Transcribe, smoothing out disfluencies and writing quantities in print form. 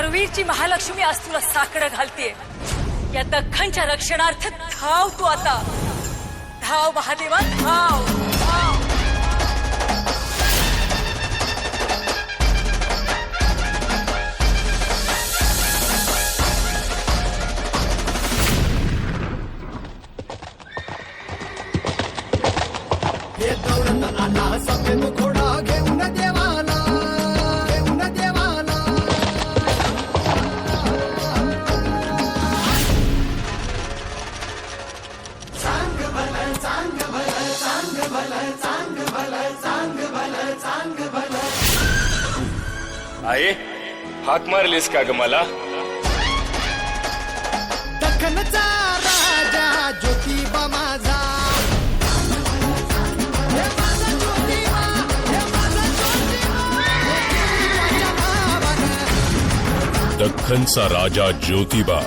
करवीरची महालक्ष्मी आज तुला साकडं घालतीये। या दख्खनच्या रक्षणार्थ धाव तू आता, धाव महादेवा धाव धाव। हे दौडत आला सफेद घोडा घेऊन देवाला, घेऊन देवाला। चांग भलं चांग भलं चांग भलं चांग भलं चांग भलं चांग भलं। आहे हाक मारलीस का ग मला? दख्खनचा राजा ज्योतिबा माझा, हे माझा ज्योतिबा, हे माझा ज्योतिबा, ज्योतिबाच्या भावानं। दख्खनचा राजा ज्योतिबा।